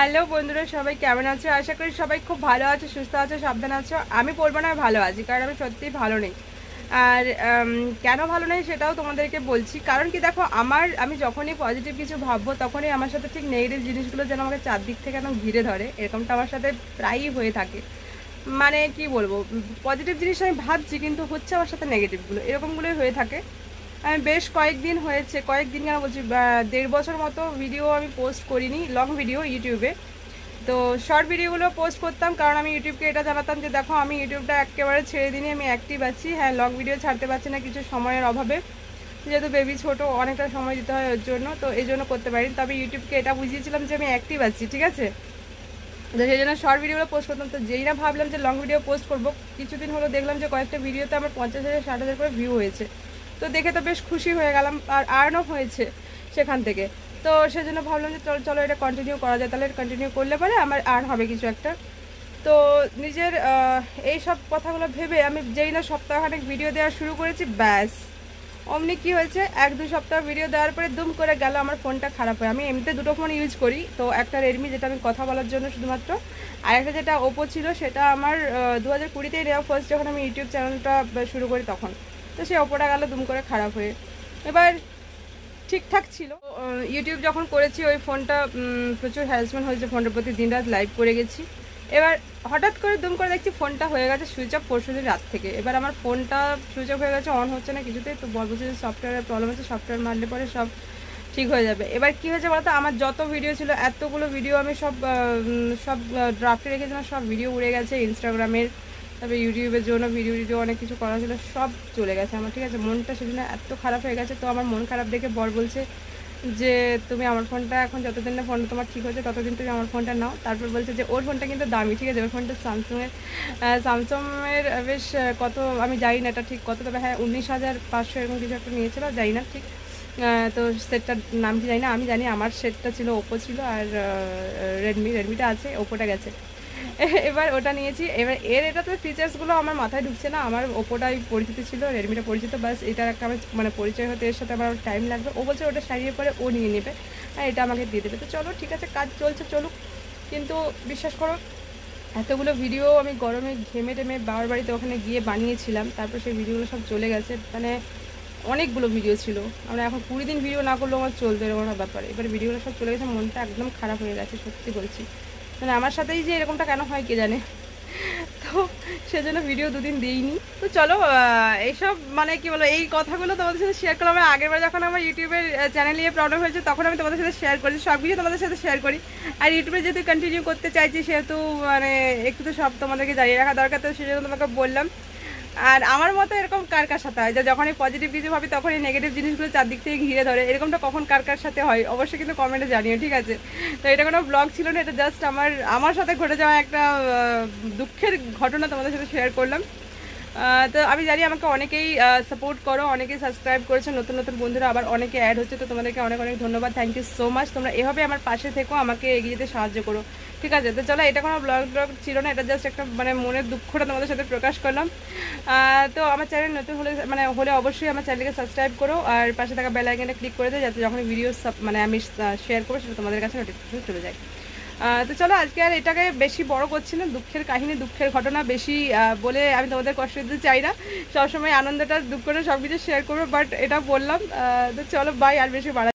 Hello বন্ধুরা, সবাই কেমন আছো? আশা করি সবাই খুব ভালো আছো, সুস্থ আছো, সাবধানে আছো। আমি বলবো না ভালো আছি, কারণ আমি সত্যিই ভালো নেই। আর কেন ভালো নেই সেটাও তোমাদেরকে বলছি। কারণ কি, দেখো, আমি যখনই পজিটিভ কিছু ভাববো তখনই আমার সাথে ঠিক নেগেটিভ জিনিসগুলো যেন আমাকে চারদিক থেকে একদম ঘিরে ধরে। এরকমটা আমার সাথে প্রায়ই হয়ে থাকে। মানে কি বলবো, পজিটিভ জিনিস আমি ভাবছি কিন্তু হচ্ছে আমার সাথে নেগেটিভগুলো, এরকমগুলোই হয়ে থাকে। আমি বেশ কয়েকদিন কেন বলছি, 1.5 বছর মতো ভিডিও আমি পোস্ট করিনি, লং ভিডিও ইউটিউবে। তো শর্ট ভিডিওগুলো পোস্ট করতাম, কারণ আমি ইউটিউবকে এটা জানাতাম যে দেখো, আমি ইউটিউবটা একেবারে ছেড়ে দিনই, আমি অ্যাক্টিভ আছি। হ্যাঁ, লং ভিডিও ছাড়তে পারছি না কিছু সময়ের অভাবে, যেহেতু বেবি ছোট, অনেকটা সময় দিতে হয় ওর জন্য, তো এই জন্য করতে পারিনি। তবে ইউটিউবকে এটা বুঝিয়েছিলাম যে আমি অ্যাক্টিভ আছি, ঠিক আছে। তো সেই জন্য শর্ট ভিডিওগুলো পোস্ট করতাম। তো যেই না ভাবলাম যে লং ভিডিও পোস্ট করবো, কিছুদিন হলো দেখলাম যে কয়েকটা ভিডিওতে আমার 50,000 60,000 করে ভিউ হয়েছে। তো দেখে তো বেশ খুশি হয়ে গেলাম, আর আর্নও হয়েছে সেখান থেকে। তো সেজন্য ভাবলাম যে চলো চলো এটা কন্টিনিউ করা যায়, তাহলে কন্টিনিউ করলে পরে আমার আর্ন হবে কিছু একটা। তো নিজের এই সব কথাগুলো ভেবে আমি যেই না সপ্তাহখানেক ভিডিও দেওয়া শুরু করেছি, ব্যাস অমনি কি হয়েছে, 1-2 সপ্তাহ ভিডিও দেওয়ার পরে দুম করে গেল আমার ফোনটা খারাপ হয়। আমি এমনিতে দুটো ফোন ইউজ করি, তো একটা রেডমি, যেটা আমি কথা বলার জন্য শুধুমাত্র, আর একটা যেটা ওপো ছিল, সেটা আমার 2020তেই নেওয়া, ফার্স্ট যখন আমি ইউটিউব চ্যানেলটা শুরু করি তখন। তো সেই ওপোটা গেল দুম করে খারাপ হয়ে। এবার ঠিকঠাক ছিল। ইউটিউব যখন করেছি ওই ফোনটা প্রচুর হ্যারাসমেন্ট হয়েছে, ফোনটার প্রতি দিন রাত লাইভ করে গেছি। এবার হঠাৎ করে দুম করে দেখছি ফোনটা হয়ে গেছে সুইচ অফ পরশুদিন রাত থেকে। এবার আমার ফোনটা সুইচ অফ হয়ে গেছে, অন হচ্ছে না কিছুতেই। তো বলছে যে সফটওয়্যারের প্রবলেম আছে, সফটওয়্যার মারলে পরে সব ঠিক হয়ে যাবে। এবার কি হয়েছে বলতো, আমার যত ভিডিও ছিল, এতগুলো ভিডিও আমি সব ড্রাফটে রেখেছিলাম, সব ভিডিও উড়ে গেছে ইনস্টাগ্রামের। তারপরে ইউটিউবের জন্য ভিডিও অনেক কিছু করা ছিল, সব চলে গেছে আমার, ঠিক আছে। মনটা সেদিন এত খারাপ হয়ে গেছে। তো আমার মন খারাপ দেখে বর বলছে যে তুমি আমার ফোনটা এখন যতদিন না ফোনটা তোমার ঠিক হচ্ছে ততদিন তুমি আমার ফোনটা নাও। তারপর বলছে যে ওর ফোনটা কিন্তু দামি, ঠিক আছে, ওর ফোনটা স্যামসংয়ের বেশ কত আমি জানি না এটা ঠিক কত, তবে হ্যাঁ 19,500 এরকম কিছু একটা নিয়েছিল, জানি না ঠিক। তো সেটটার নাম কি জানি না, আমি জানি আমার সেটটা ছিল ওপো ছিল, আর রেডমিটা আছে, ওপোটা গেছে। এবার ওটা নিয়েছি। এবার এটা তো ফিচার্সগুলো আমার মাথায় ঢুকছে না। আমার ওপোটাই পরিচিত ছিল, রেডমিটা পরিচিত, বাস এটার একটা আমার মানে পরিচয় হতে এর সাথে আমার টাইম লাগবে। ও বলছে ওটা সারিয়ে পরে ও নিয়ে নেবে, আর এটা আমাকে দিয়ে দেবে। তো চলো ঠিক আছে, কাজ চলছে চলুক। কিন্তু বিশ্বাস করো, এতগুলো ভিডিও আমি গরমে ঘেমে টেমে বাবার বাড়িতে ওখানে গিয়ে বানিয়েছিলাম, তারপর সেই ভিডিওগুলো সব চলে গেছে। মানে অনেকগুলো ভিডিও ছিল, আমরা এখন 20 দিন ভিডিও না করলেও আমার চলতো, এরকম একটা ব্যাপার। এবার ভিডিওগুলো সব চলে গেছে, মনটা একদম খারাপ হয়ে গেছে, সত্যি বলছি। মানে আমার সাথেই যে এরকমটা কেন হয় কে জানে। তো সেজন্য ভিডিও 2 দিন দিইনি। তো চলো, এইসব মানে কি বলো, এই কথাগুলো তোমাদের সাথে শেয়ার করলাম। আগেরবার যখন আমার ইউটিউবের চ্যানেল নিয়ে প্রবলেম হয়েছে, তখন আমি তোমাদের সাথে শেয়ার করি, সব কিছু তোমাদের সাথে শেয়ার করি। আর ইউটিউবে যেহেতু কন্টিনিউ করতে চাইছি, সেহেতু মানে একটু তো সব তোমাদেরকে জানিয়ে রাখা দরকার, তো সেজন্য তোমাকে বললাম। আর আমার মতো এরকম কার কার সাথে হয় যে যখনই পজিটিভ কিছু ভাবি তখনই নেগেটিভ জিনিসগুলো চারদিক থেকে ঘিরে ধরে, এরকমটা কখন কার কার সাথে হয় অবশ্যই কিন্তু কমেন্টে জানিও, ঠিক আছে। তো এটা কোনো ব্লগ ছিল না, এটা জাস্ট আমার সাথে ঘটে যাওয়া একটা দুঃখের ঘটনা তোমাদের সাথে শেয়ার করলাম। তো আমি জানি আমাকে অনেকেই সাপোর্ট করো, অনেকেই সাবস্ক্রাইব করেছে, নতুন নতুন বন্ধুরা আবার অনেকে অ্যাড হচ্ছে। তো তোমাদেরকে অনেক অনেক ধন্যবাদ, থ্যাংক ইউ সো মাচ। তোমরা এভাবে আমার পাশে থেকো, আমাকে এগিয়ে যেতে সাহায্য করো, ঠিক আছে। তো চলো, এটা কোনো ব্লগ ছিল না, এটা জাস্ট একটা মানে মনের দুঃখটা তোমাদের সাথে প্রকাশ করলাম। তো আমার চ্যানেল নতুন হলে অবশ্যই আমার চ্যানেলকে সাবস্ক্রাইব করো, আর পাশে থাকা বেল আইকনটা ক্লিক করে দাও, যাতে যখন ভিডিও মানে আমি শেয়ার করবো সেটা তোমাদের কাছে নোটিফিকেশন চলে যায়। তো চলো, আজকে আর এটাকে বেশি বড় করছি না, দুঃখের কাহিনী, দুঃখের ঘটনা বেশি বলে আমি তোমাদের কষ্ট দিতে চাই না। সবসময় আনন্দটা দুঃখটা সব কিছু শেয়ার করবো, বাট এটা বললাম। তো চলো বাই, আর বেশি বাড়া